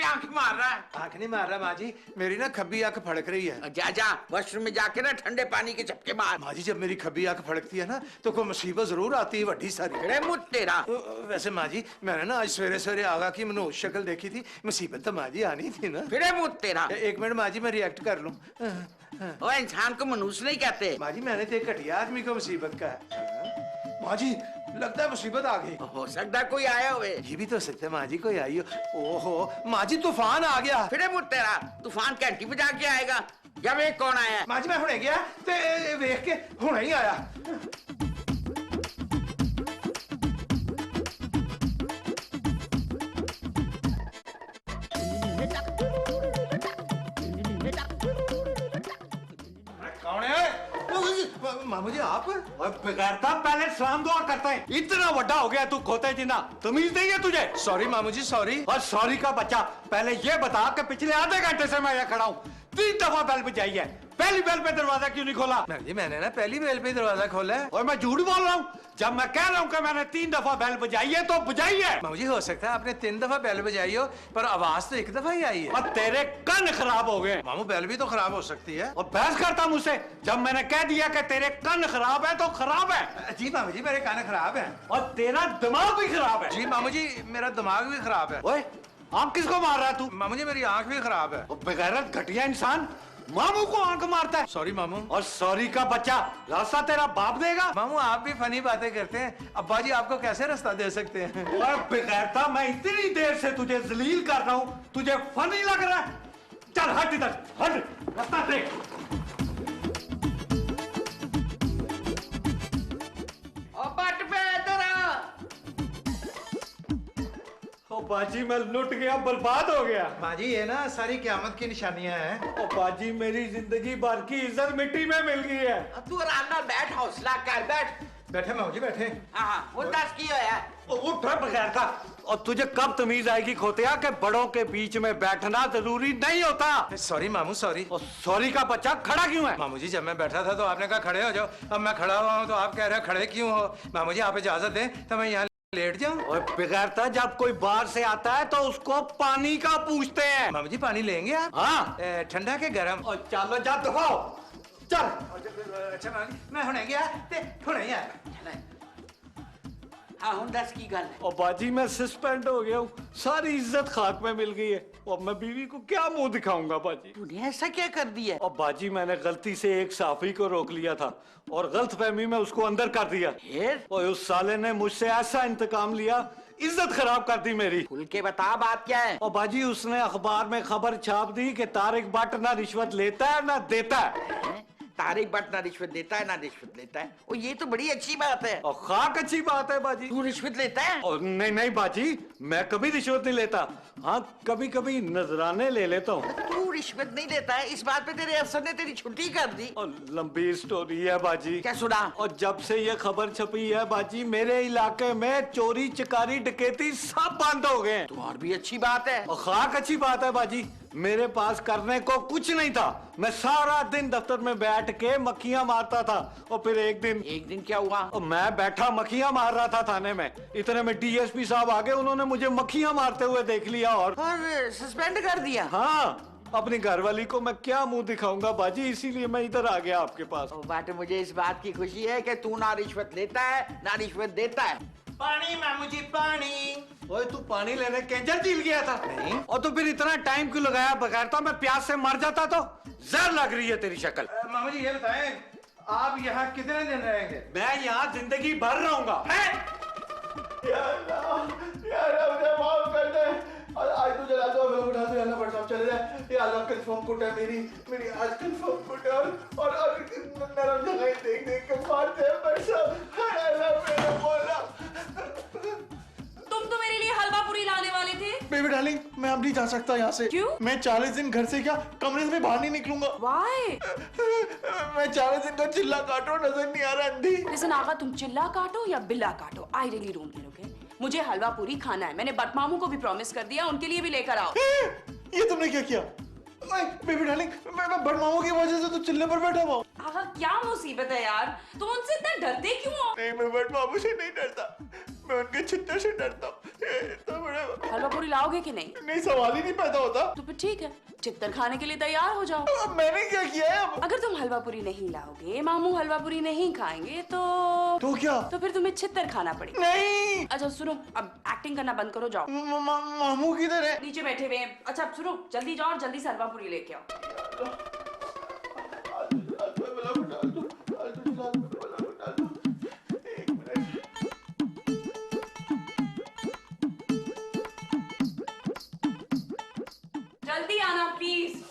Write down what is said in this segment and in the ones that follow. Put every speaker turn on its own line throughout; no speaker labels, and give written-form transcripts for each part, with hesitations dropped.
आंख मार रहा है?
आंख नहीं मार रहा माँ जी, मेरी ना खब्बी आंख फड़क रही है।
जा जा वॉशरूम में जाके ना ठंडे पानी के झपके मार।
माँ जी जब मेरी खब्बी आंख फड़कती है ना तो कोई मुसीबत जरूर आती है वड्डी सारी।
मुझ तेरा।
वैसे माँ जी मैंने ना आज सवेरे सवेरे आगा की मनोज शक्ल देखी थी, मुसीबत तो माँ जी आनी थी ना।
फिर मुझ तेरा।
एक मिनट माँ जी मैं रिएक्ट कर लूं।
वो इंसान को मनुष्य नहीं कहते।
माँ जी मैंने तो एक घटिया आदमी को मुसीबत का है। माँ जी लगता है मुसीबत आ गई।
हो सकता है कोई आया हुए।
ये भी तो सकता है माँ जी कोई आई हो। ओहो माँ जी तूफान आ गया।
फिर मुझ तेरा तूफान घंटी बजा के आएगा। जब एक कौन आया?
माँ जी मैं हुणे गया ते देख के हुणे ही आया।
कौन है?
मामू जी आप?
बेगैरता पहले सलाम दुआ करता है। इतना बड़ा हो गया तू खोते जिना, तमीज नहीं है तुझे?
सॉरी मामू जी सॉरी।
और सॉरी का बच्चा, पहले ये बता कि पिछले आधे घंटे से मैं यहाँ खड़ा हूँ, 3 दफा बेल बजाई है, पहली बेल पे दरवाजा क्यों नहीं खोला?
जी मैंने ना पहली बेल पे दरवाजा खोला है।
और मैं झूठ बोल रहा हूँ? जब मैं कह रहा हूँ कि मैंने 3 दफा बेल बजाई है तो बजाई है।
मामू जी हो सकता है आपने 3 दफा बेल बजाई हो पर आवाज तो 1 दफा ही आई है।
और तेरे कान खराब हो गए।
मामू बेल भी तो खराब हो सकती है।
और बहस करता मुझसे, जब मैंने कह दिया कि तेरे कान खराब है तो खराब है।
जी मामू जी मेरे कान खराब है।
और तेरा दिमाग भी खराब है।
जी मामू जी मेरा दिमाग भी खराब है।
ओए आंख किसको मार रहा है तू?
मामू जी मेरी आंख भी खराब है।
बेगैरत घटिया इंसान मामू को आंख मारता है।
सॉरी मामू।
और सॉरी का बच्चा, रास्ता तेरा बाप देगा?
मामू आप भी फनी बातें करते हैं, अब्बा जी आपको कैसे रास्ता दे सकते हैं?
और बेगैरता मैं इतनी देर से तुझे जलील कर रहा हूँ, तुझे फनी लग रहा है? चल हट इधर, हट, रास्ता देख। ओ बाजी मैं लुट गया, बर्बाद हो गया।
बाजी ये ना सारी क़यामत की निशानियां हैं।
ओ बाजी मेरी जिंदगी भर की इज्जत मिट्टी में मिल गई है।
तू आराम नाल बैठ, हौसला कर, बैठ।
बैठे मामू जी बैठे।
हाँ वो दस की होया?
उठ बेगैरता। और तुझे कब तमीज आएगी खोतिया कि बड़ों के बीच में बैठना जरूरी नहीं होता?
सॉरी मामू सॉरी।
और सॉरी का बच्चा खड़ा क्यों है?
मामू जी जब मैं बैठा था तो आपने कहा खड़े हो जाओ, अब मैं खड़ा हुआ हूँ तो आप कह रहे हो खड़े क्यों हो? मामू जी आप इजाजत दें तो मैं यहाँ लेट जाऊं।
और बेगैरता जब कोई बाहर से आता है तो उसको पानी का पूछते हैं।
मामू जी पानी लेंगे आप?
हाँ।
ठंडा के गरम?
और चलो जा दिखाओ, चल।
अच्छा मामू जी मैं हुणे गया ते हुणे ही आया।
हाँ हूं दस की गल है।
और बाजी मैं सस्पेंड हो गया हूँ, सारी इज्जत खाक में मिल गई है। और मैं बीवी को क्या मुंह दिखाऊंगा बाजी?
तूने ऐसा क्या कर दिया?
और बाजी मैंने गलती से एक साफी को रोक लिया था और गलतफहमी में उसको अंदर कर दिया।
फिर?
और उस साले ने मुझसे ऐसा इंतकाम लिया, इज्जत खराब कर दी मेरी।
खुल के बता बात क्या है?
और बाजी उसने अखबार में खबर छाप दी कि तारिक भट्ट ना रिश्वत लेता है ना देता है।
तारिक भट्ट ना रिश्वत देता है ना रिश्वत लेता है। और ये तो बड़ी अच्छी बात है।
और खाक अच्छी बात है बाजी।
तू रिश्वत लेता है?
और नहीं नहीं बाजी मैं कभी रिश्वत नहीं लेता। हाँ कभी कभी नजराने ले लेता हूँ।
तू रिश्वत नहीं लेता है, इस बात पे तेरे अफसर ने तेरी छुट्टी कर दी।
और लंबी स्टोरी है बाजी।
क्या सुना?
और जब से ये खबर छपी है बाजी मेरे इलाके में चोरी चकारी डकैती सब बंद हो गए।
तो और भी अच्छी बात है।
और खाक अच्छी बात है बाजी, मेरे पास करने को कुछ नहीं था। मैं सारा दिन दफ्तर में बैठ के मक्खियां मारता था। और फिर एक दिन
क्या हुआ?
और मैं बैठा मक्खियां मार रहा था थाने में, इतने में डीएसपी साहब आ गए, उन्होंने मुझे मक्खियां मारते हुए देख लिया और
सस्पेंड कर दिया।
हाँ अपनी घरवाली को मैं क्या मुंह दिखाऊंगा बाजी, इसीलिए मैं इधर आ गया आपके पास।
बट मुझे इस बात की खुशी है कि तू ना रिश्वत लेता है ना रिश्वत देता है।
पानी मामू जी पानी।
ओए तू पानी लेने केंजर झील गया था?
नहीं।
और तो फिर इतना टाइम क्यों लगाया? बगैरता मैं प्यास से मर जाता तो। जहर लग रही है तेरी शक्ल।
मामू जी ये बताएं आप यहाँ कितने दिन रहेंगे?
मैं यहाँ जिंदगी भर रहूंगा।
मुझे माफ कर दे। और आज तू जला दो मैं उठा दे अल्लाह बड़ा चले जाए। ये अल्लाह कंफर्म कुट है मेरी आज कंफर्म कुट है और नरम जगह देख देख के मारते हैं बरसा। अल्लाह मेरा मौला।
तुम तो मेरे लिए हलवा पूरी लाने वाले थे।
बेबी डार्लिंग मैं अब नहीं जा सकता यहाँ से।
क्यों?
मैं 40 दिन घर से क्या कमरे से भी बाहर नहीं निकलूंगा।
Why?
मैं 40 दिन का चिल्ला काटो नजर नहीं आ रहा अंधी।
Listen आगा तुम चिल्ला काटो या बिल्ला काटो, I really don't care, okay? मुझे हलवा पूरी खाना है। मैंने बट मामू को भी प्रॉमिस कर दिया, उनके लिए भी लेकर आओ।
ये तुमने क्या किया? बेबी डार्लिंग मैं बड़ मामू की वजह से तो चिल्ले पर बैठा हुआ।
आगा क्या मुसीबत है यार, तुम उनसे इतना डरते क्यों हो?
नहीं मैं बड़ मामू से नहीं डरता, मैं उनके छितर से डरता हूँ।
तो बड़े
हलवा पूरी लाओगे कि नहीं?
नहीं, सवाल ही नहीं पैदा होता।
तो फिर ठीक है, चित्तर खाने के लिए तैयार हो जाओ।
अब मैंने क्या किया है अब?
अगर तुम हलवा पूरी नहीं लाओगे, मामू हलवा पूरी नहीं खाएंगे
तो क्या?
तो फिर तुम्हें छित्तर खाना पड़ेगा।
नहीं,
अच्छा सुनो, अब एक्टिंग करना बंद करो, जाओ।
मामू किधर है?
नीचे बैठे हुए हैं। अच्छा सुनो, जल्दी जाओ और जल्दी से हलवा पूरी लेके आओ।
एक मिनट।
जल्दी आना please.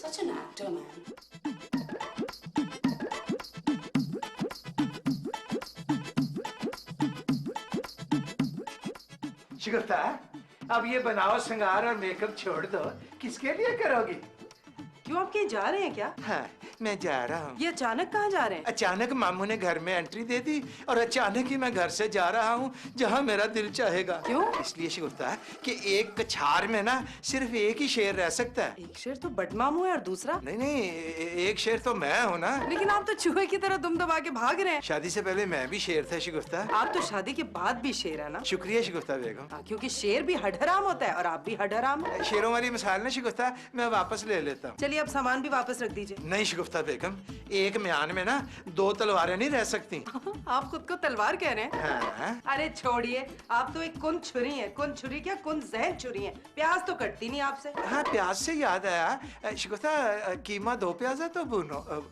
Such an actor man.
Shigufta, अब ये बनाओ श्रृंगार और मेकअप छोड़ दो, किसके लिए करोगी?
क्यों, आप कहीं जा रहे हैं क्या?
हाँ, मैं जा रहा हूँ।
ये अचानक कहाँ जा रहे हैं?
अचानक मामू ने घर में एंट्री दे दी और अचानक ही मैं घर से जा रहा हूँ जहाँ मेरा दिल चाहेगा।
क्यों?
इसलिए शिगुफ्ता कि एक कछार में ना सिर्फ एक ही शेर रह सकता है।
एक शेर तो बट मामू है और दूसरा?
नहीं नहीं, एक शेर तो मैं हूँ ना।
लेकिन आप तो चूहे की तरह दुम दबा के भाग रहे हैं।
शादी से पहले मैं भी शेर था शिगुफ्ता।
आप तो शादी के बाद भी शेर है ना?
शुक्रिया शिगुफ्ता बेगम।
हाँ, क्योंकि शेर भी हडहराम होता है और आप भी हडहराम हैं।
शेरों वाली मिसाल ना शिगुफ्ता मैं वापस ले लेता हूँ।
चलिए अब सामान भी वापस रख दीजिए।
नहीं शिगुफ्ता बेगम, एक म्यान में ना दो तलवारें नहीं रह सकती।
आप खुद को तलवार कह रहे हैं?
हाँ।
अरे छोड़िए, आप तो एक कुन छुरी हैं। कुन छुरी क्या, कुन जहर छुरी हैं। प्याज तो कटती नहीं आपसे।
हाँ, प्याज से याद आया शिगुफ्ता, कीमा दो प्याज है तो भूनो।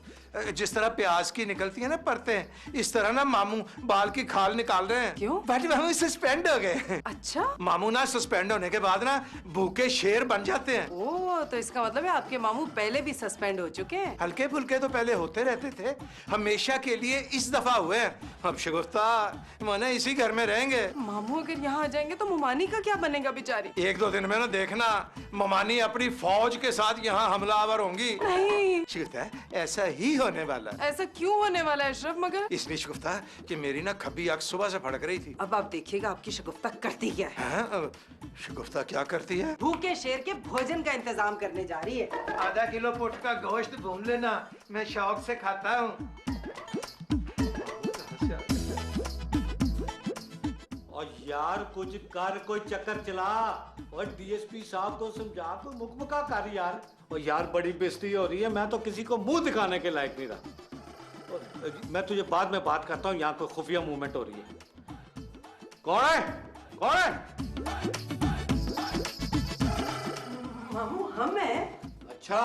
जिस तरह प्याज की निकलती है ना परतें, इस तरह ना मामू बाल की खाल निकाल रहे हैं।
क्यों?
बट मामू सस्पेंड हो गए।
अच्छा।
मामू ना सस्पेंड होने के बाद ना भूखे शेर बन जाते हैं।
ओह, तो इसका मतलब है आपके मामू पहले भी सस्पेंड हो चुके हैं।
हल्के फुल्के तो पहले होते रहते थे, हमेशा के लिए इस दफा हुए हैं। अब शिगुफ्ता माने इसी घर में रहेंगे।
मामू अगर यहाँ आ जाएंगे तो मुमानी का क्या बनेगा बेचारी?
एक दो दिन में ना देखना ममानी अपनी फौज के साथ यहाँ हमलावर होंगी।
नहीं,
शिगुफ्ता ऐसा ही होने वाला है।
ऐसा क्यों होने वाला है अशरफ? मगर
इसलिए शिगुफ्ता कि मेरी ना खब्बी आँख सुबह से फड़क रही थी।
अब आप देखिएगा आपकी शगुफ्ता करती क्या है।
हाँ, शिगुफ्ता क्या करती है?
भूखे शेर के भोजन का इंतजाम करने जा रही है।
आधा किलो पुट का गोश्त भून लेना, मैं शौक से खाता हूँ।
और यार कुछ कर, कोई चक्कर चला और डीएसपी साहब को समझा, तो मुकमुका कर यार। और यार बड़ी बेइज्जती हो रही है, मैं तो किसी को मुंह दिखाने के लायक नहीं रहा। और मैं तुझे बाद में बात करता हूँ, यहाँ कोई खुफिया मूवमेंट हो रही है। कौन है? कौन है?
मामू हम हैं।
अच्छा,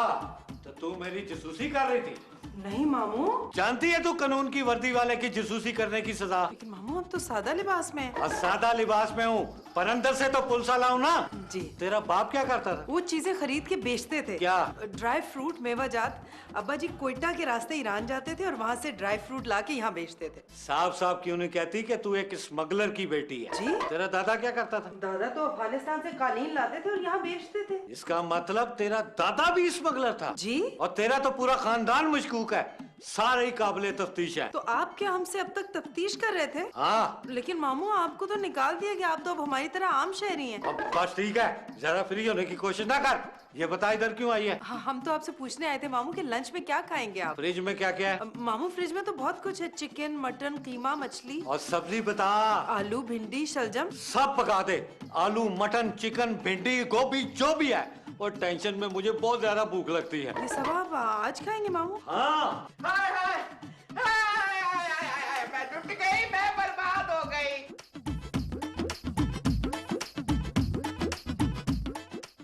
तो तू मेरी जासूसी कर रही थी?
नहीं मामू।
जानती है तू कानून की वर्दी वाले की जासूसी करने की सजा?
लेकिन मामू अब तो सादा लिबास में हैं।
और सादा लिबास में हूँ, पर अंदर से तो पुलिस वाला हूँ ना।
जी।
तेरा बाप क्या करता था?
वो चीजें खरीद के बेचते थे।
क्या?
ड्राई फ्रूट, मेवाजात। अब्बा जी कोयटा के रास्ते ईरान जाते थे और वहाँ से ड्राई फ्रूट ला के यहाँ बेचते थे।
साफ साफ क्यों नहीं कहती कि तू एक स्मगलर की बेटी है?
जी।
तेरा दादा क्या करता था?
दादा तो अफगानिस्तान से कालीन लाते थे और यहाँ बेचते थे।
इसका मतलब तेरा दादा भी स्मगलर था?
जी।
और तेरा तो पूरा खानदान मशकूक है, सारे ही काबिले तफ्तीश है।
तो आप क्या हमसे अब तक तफ्तीश कर रहे थे?
हाँ।
लेकिन मामू आपको तो निकाल दिया कि आप तो अब हमारी तरह आम शहरी हैं।
अब बस ठीक है, जरा फ्री होने की कोशिश ना कर। ये बता इधर क्यों आई है?
हाँ, हम तो आपसे पूछने आए थे मामू के लंच में क्या खाएंगे आप?
फ्रिज में क्या क्या है?
मामू फ्रिज में तो बहुत कुछ है। चिकन, मटन, कीमा, मछली,
और सब्जी बता।
आलू, भिंडी, शलजम।
सब पका दे, आलू, मटन, चिकन, भिंडी, गोभी, जो भी है। और टेंशन में मुझे बहुत ज्यादा भूख लगती है।
ये सब आप आज खाएंगे मामू?
हाँ।
हाय हाय हाय हाय हाय हाय, मैं टूट गई, मैं बर्बाद हो गई,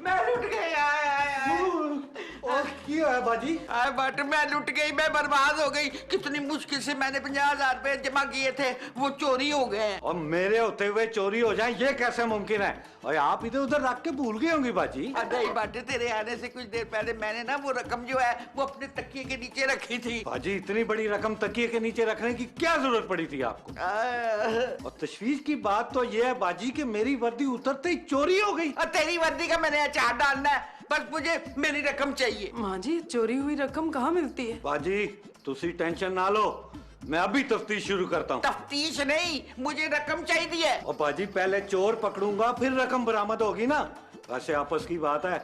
मैं लुट गई। हाय हाय हाय।
और क्या है बाजी?
हाय बट मैं लुट गई, मैं बर्बाद हो गई। कितनी मुश्किल से मैंने 50,000 रुपए जमा किए थे, वो चोरी हो गए।
और मेरे होते हुए चोरी हो जाए, ये कैसे मुमकिन है? और आप इधर उधर रख के भूल गई होंगी बाजी।
नहीं बाटे, तेरे आने से कुछ देर पहले मैंने ना वो रकम जो है वो अपने तकिए के नीचे रखी थी।
बाजी इतनी बड़ी रकम तकिए के नीचे रखने की क्या जरूरत पड़ी थी आपको? और तशवीश की बात तो ये है बाजी कि मेरी वर्दी उतरते ही चोरी हो गई।
और तेरी वर्दी का मैंने अचार डालना है, बस मुझे मेरी रकम चाहिए।
माँ जी, चोरी हुई रकम कहाँ मिलती है?
बाजी तुसी टेंशन ना लो, मैं अभी तफ्तीश शुरू करता हूँ।
तफ्तीश नहीं, मुझे रकम चाहिए है।
और बाजी पहले चोर पकड़ूंगा फिर रकम बरामद होगी ना। वैसे आपस की बात है,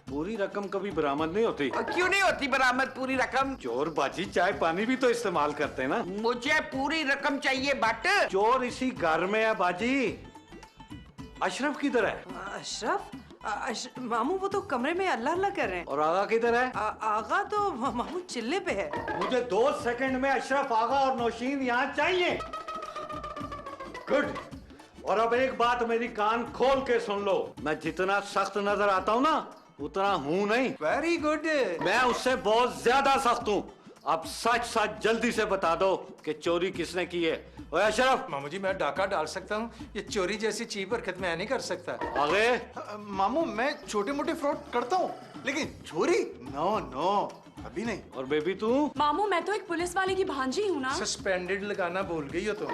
पूरी रकम कभी बरामद नहीं होती।
और क्यों नहीं होती बरामद पूरी रकम?
चोर बाजी चाय पानी भी तो इस्तेमाल करते हैं ना।
मुझे पूरी रकम चाहिए बट।
चोर इसी घर में है बाजी, अशरफ किधर है?
अशरफ मामू वो तो कमरे में अल्लाह अल्लाह कर रहे हैं।
और आगा किधर है?
आगा तो मामू चिल्ले पे है।
मुझे 2 सेकंड में अशरफ, आगा और नौशीन यहाँ चाहिए। गुड। और अब एक बात मेरी कान खोल के सुन लो, मैं जितना सख्त नजर आता हूँ ना उतना हूँ नहीं।
Very good.
मैं उससे बहुत ज्यादा सख्त हूँ। अब सच सच जल्दी से बता दो कि चोरी किसने की है। ओए अशरफ।
मामू जी मैं डाका डाल सकता हूँ, ये चोरी जैसी चीप हरकत मैं नहीं कर सकता।
आगे।
मामू मैं छोटे मोटे फ्रॉड करता हूँ, लेकिन चोरी नो नो अभी नहीं।
और बेबी तू?
मामू मैं तो एक पुलिस वाले की भांजी हूँ ना।
सस्पेंडेड लगाना भूल गई हो तुम।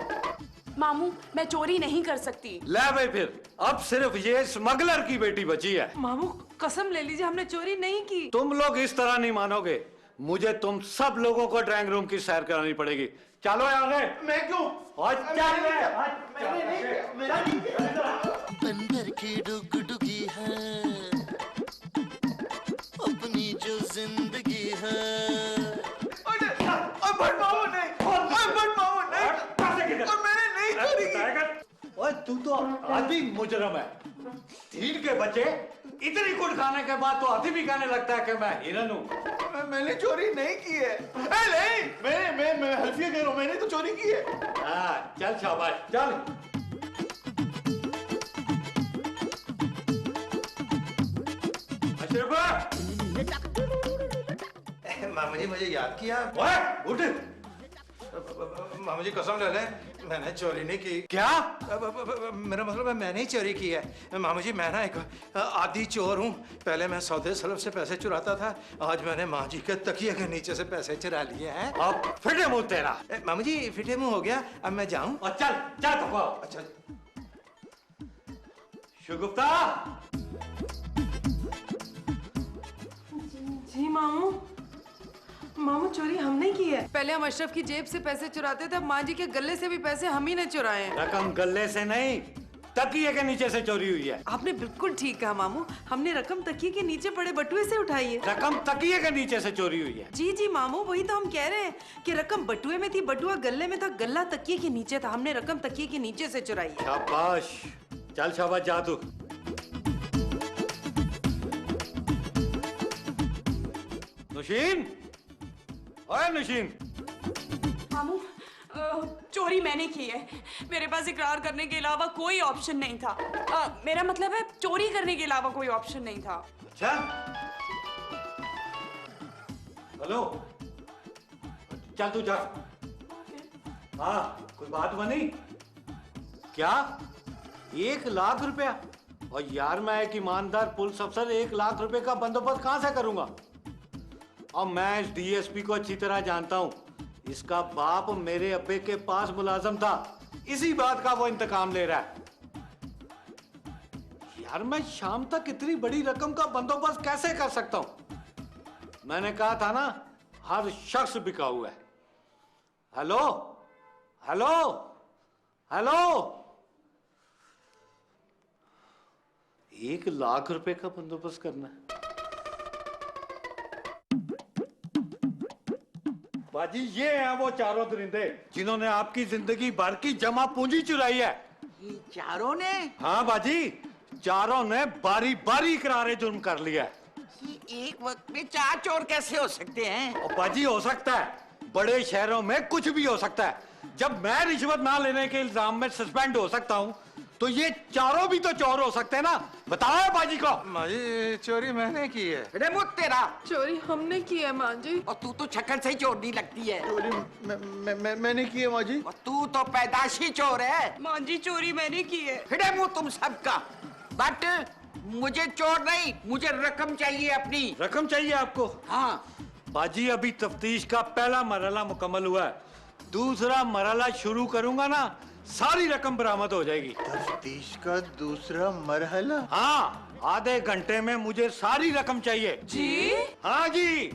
मामू मैं चोरी नहीं कर सकती।
ले भाई फिर, अब सिर्फ ये स्मगलर की बेटी बची है।
मामू कसम ले लीजिए हमने चोरी नहीं की।
तुम लोग इस तरह नहीं मानोगे, मुझे तुम सब लोगों को ड्राइंग रूम की सैर करानी पड़ेगी। चलो आगे।
मैं क्यों?
बंदर की डुगडुगी है अपनी जो जिंदगी है।
बट मामू नहीं, बट मामू नहीं, और मैंने नहीं चोरी की।
ओए तू तो आदि मुजरम है। 3 के बच्चे इतनी कुट खाने के बाद तो आदि भी कहने लगता है कि मैं हिरन हूँ।
मैंने चोरी नहीं की है। नहीं, मैं हल्फिया कह रहा हूँ, मैंने तो चोरी की है।
हाँ चल शाबाश चल। अशरफ।
मामू जी मुझे याद किया।
ओए उठ।
मामू जी कसम ले ले, मैंने चोरी नहीं की।
क्या?
मेरा मतलब है मैंने ही चोरी की है। मामू जी मैं ना एक आदि चोर हूँ। पहले मैं सौदे सलफ से पैसे चुराता था, आज मैंने माँ जी के तकिए के नीचे से पैसे चुरा लिए हैं।
अब फिटे मुंह तेरा।
मामू जी फिटे मुंह हो गया, अब मैं जाऊँ?
और चल जा तो पाओ।
अच्छा
शुगुफ्ता।
जी मामू, मामू चोरी हमने की है। पहले हम अशरफ की जेब से पैसे चुराते थे, अब माँ जी के गले से भी पैसे हम ही ने चुराए हैं।
रकम गले से नहीं, तकिए के नीचे से चोरी हुई है।
आपने बिल्कुल ठीक कहा मामू, हमने रकम तकिए के नीचे पड़े बटुए से उठाई है।
रकम तकिए के नीचे से चोरी हुई है।
जी जी मामू वही तो हम कह रहे हैं कि रकम बटुए में थी, बटुआ गले में था, गला तकिए के नीचे था, हमने रकम तकिए के नीचे से चुराई है।
शाबाश, चल शाबाश जा तू। नुशीन, ओए नुशीन।
मामू चोरी मैंने की है। मेरे पास इकरार करने के अलावा कोई ऑप्शन नहीं था। मेरा मतलब है चोरी करने के अलावा कोई ऑप्शन नहीं था।
अच्छा, हेलो, चल तू जा। हाँ कोई बात बनी क्या? 1 लाख रुपया? और यार मैं एक ईमानदार पुलिस अफसर 1 लाख रुपए का बंदोबस्त कहां से करूंगा? और मैं इस डीएसपी को अच्छी तरह जानता हूं। इसका बाप मेरे अब्बे के पास मुलाजम था, इसी बात का वो इंतकाम ले रहा है। यार मैं शाम तक इतनी बड़ी रकम का बंदोबस्त कैसे कर सकता हूं? मैंने कहा था ना, हर शख्स बिकाऊ है। हेलो हेलो हेलो, 1 लाख रुपए का बंदोबस्त करना है। बाजी ये हैं वो चारों दरिंदे जिन्होंने आपकी जिंदगी भर की जमा पूंजी चुराई है।
ये चारों ने?
हाँ बाजी, चारों ने बारी बारी करारे जुर्म कर लिया है।
ये एक वक्त में 4 चोर कैसे हो सकते हैं?
और बाजी हो सकता है, बड़े शहरों में कुछ भी हो सकता है। जब मैं रिश्वत ना लेने के इल्जाम में सस्पेंड हो सकता हूँ, तो ये चारों भी तो चोर हो सकते हैं ना। बताओ बाजी को।
माँ जी चोरी मैंने की है।
अरे मुझ तेरा।
चोरी हमने की है माँ जी।
और तू तो शक्ल से ही चोर नहीं लगती है।
चोरी मैंने की है माँ जी।
और तू तो पैदाशी चोर है।
माँ जी चोरी मैंने की है।
फिरे मुंह तुम सबका। बट मुझे चोर नहीं, मुझे रकम चाहिए अपनी।
रकम चाहिए आपको?
हाँ।
बाजी अभी तफ्तीश का पहला मरहला मुकम्मल हुआ है, दूसरा मरहला शुरू करूंगा ना, सारी रकम बरामद हो जाएगी।
तफ्तीश का दूसरा मरहला?
हाँ, आधे घंटे में मुझे सारी रकम चाहिए।
जी?
हाँ जी,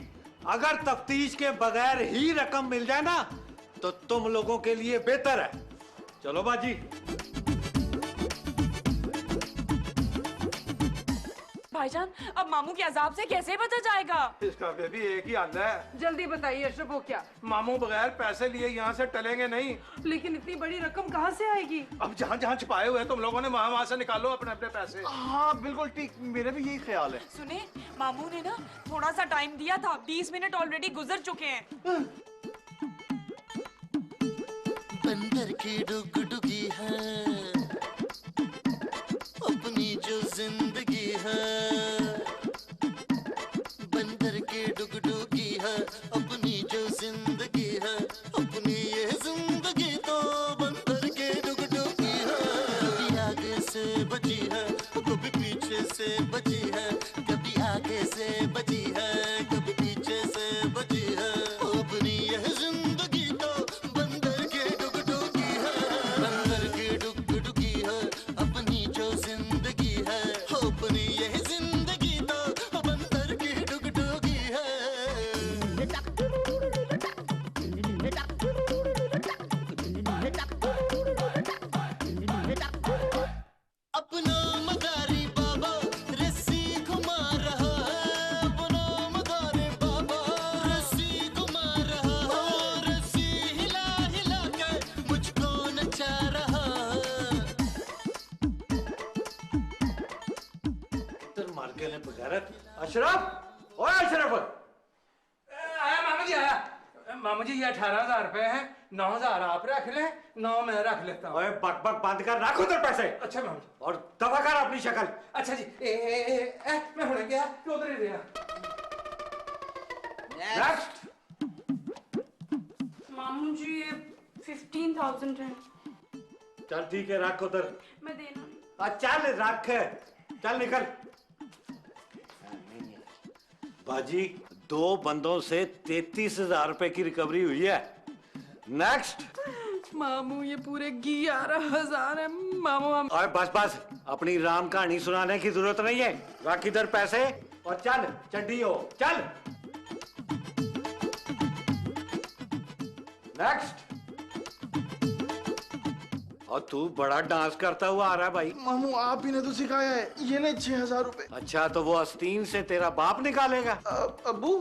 अगर तफ्तीश के बगैर ही रकम मिल जाए ना, तो तुम लोगों के लिए बेहतर है। चलो बाजी।
भाईजान अब मामू के अजाब से कैसे बचा जाएगा?
इसका बेबी एक ही हाल है।
जल्दी बताइए अशरफ, वो क्या?
मामू बगैर पैसे लिए यहाँ से टलेंगे नहीं।
लेकिन इतनी बड़ी रकम कहाँ से आएगी?
अब जहाँ जहाँ छुपाए हुए हैं तुम लोगों ने वहाँ से निकालो अपने अपने पैसे।
हाँ बिल्कुल ठीक, मेरा भी यही ख्याल है।
सुने, मामू ने ना थोड़ा सा टाइम दिया था, 20 मिनट ऑलरेडी गुजर चुके हैं।
बंदर की डुगडुगी है अपनी जो जिंदगी है, बंदर की डुगडुगी है अपनी जो जिंदगी है, अपनी ये जिंदगी तो बंदर के डुगडुगी है। कभी आगे से बची है कभी पीछे से बची है, कभी आगे से बची है कभी पीछे से बची है, अपनी ये जिंदगी तो बंदर के डुगडुगी है, बंदर की डुगडुगी है अपनी जो जिंदगी है, अपनी ये जिंदगी तो बंदर की डुगडुगी है। अपना मदारी बाबा रस्सी घुमा रहा है, अपना मदारी बाबा रस्सी घुमा रहा है, रस्सी हिला हिला के मुझको नचा रहा है।
इधर मार के ने बगैरत। अशरफ, ओए अशरफ।
आया मामा जी आया। मामा जी ये 18,000 रुपए हैं, 9,000 आप रख लें, 9 मैं रख लेता हूँ।
ओए बक बक बंद कर, रख उधर पैसे
अच्छा मामा जी।
और दफा कर अपनी शक्ल।
अच्छा जी मैं हुणे गया कि उधर ही रहा।
नेक्स्ट।
मामू जी ये 15,000 है।
चल ठीक है, रख उधर।
मैं देना नहीं।
चल रख, चल निकल। बाजी 2 बंदों से 33,000 रुपए की रिकवरी हुई है। नेक्स्ट।
मामू ये पूरे 11,000 है। मामू हम
और बस बस, अपनी राम कहानी सुनाने की जरूरत नहीं है। रख इधर पैसे और चल चड्डी हो, चल। नेक्स्ट। और तू बड़ा डांस करता हुआ आ रहा है भाई।
मामू आप ही ने तो सिखाया है। ये ने 6,000 रुपए।
अच्छा तो वो आस्तीन से तेरा बाप निकालेगा।
अब्बू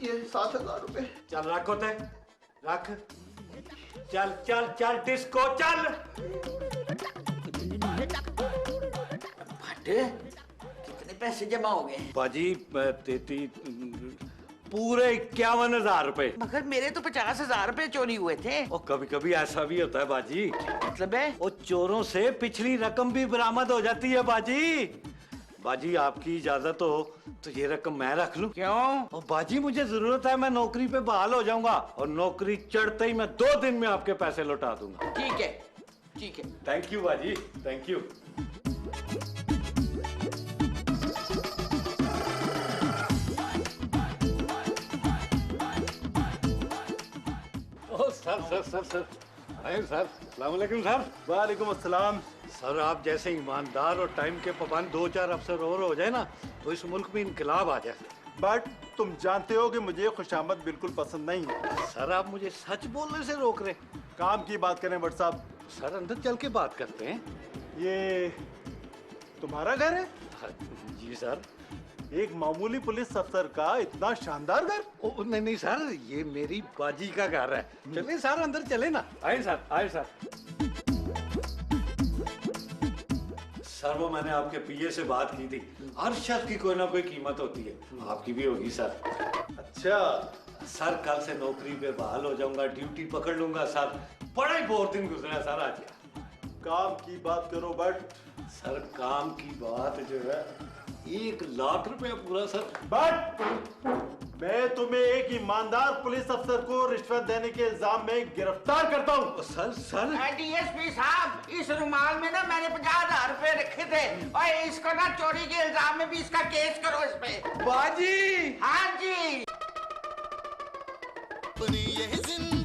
ये 7,000 रुपए।
चल रख होते, रख। चल चल चल डिस्को चल।
भट्टे कितने पैसे जमा हो गए?
बाजी पूरे 51,000 रुपए।
मगर मेरे तो 50,000 रुपए चोरी हुए थे।
और कभी कभी ऐसा भी होता है बाजी,
मतलब है
वो चोरों से पिछली रकम भी बरामद हो जाती है बाजी। बाजी आपकी इजाजत हो तो ये रकम मैं रख लूं?
क्यों?
और बाजी मुझे जरूरत है, मैं नौकरी पे बहाल हो जाऊंगा और नौकरी चढ़ते ही मैं 2 दिन में आपके पैसे लौटा दूंगा।
ठीक है, ठीक है।
थैंक यू बाजी, thank you. Sir sir sir sir आए सर। अस्सलाम वालेकुम सर।
वालेकुम अस्सलाम।
सर आप जैसे ईमानदार और टाइम के पाबंद 2-4 अफसर और हो जाए ना तो इस मुल्क में इनकलाब आ जाए।
बट तुम जानते हो कि मुझे खुशामद बिल्कुल पसंद नहीं है।
सर आप मुझे सच बोलने से रोक रहे।
काम की बात करें बट साहब।
सर अंदर चल के बात करते हैं।
ये तुम्हारा घर है?
जी सर।
एक मामूली पुलिस अफसर का इतना शानदार घर?
ओ नहीं नहीं सर, ये मेरी बाजी का घर है। चलिए सर अंदर चले ना। आए सर, आए सर। सर वो मैंने आपके पीए से बात की थी, हर शख्स की कोई ना कोई कीमत होती है, आपकी भी होगी सर।
अच्छा
सर कल से नौकरी पे बहाल हो जाऊंगा, ड्यूटी पकड़ लूंगा सर। बड़ा ही बोर दिन गुजरा सर आज।
काम की बात करो बट।
सर काम की बात जो है 1 लाख रुपया पूरा सर।
बट मैं तुम्हें एक ईमानदार पुलिस अफसर को रिश्वत देने के इल्जाम में गिरफ्तार करता हूँ।
सर सर
डीएसपी साहब, इस रुमाल में ना मैंने 50,000 रुपए रखे थे और इसको ना चोरी के इल्जाम में भी इसका केस करो इस पे।
बाजी
हाँ जी।
अपनी ये जिंदगी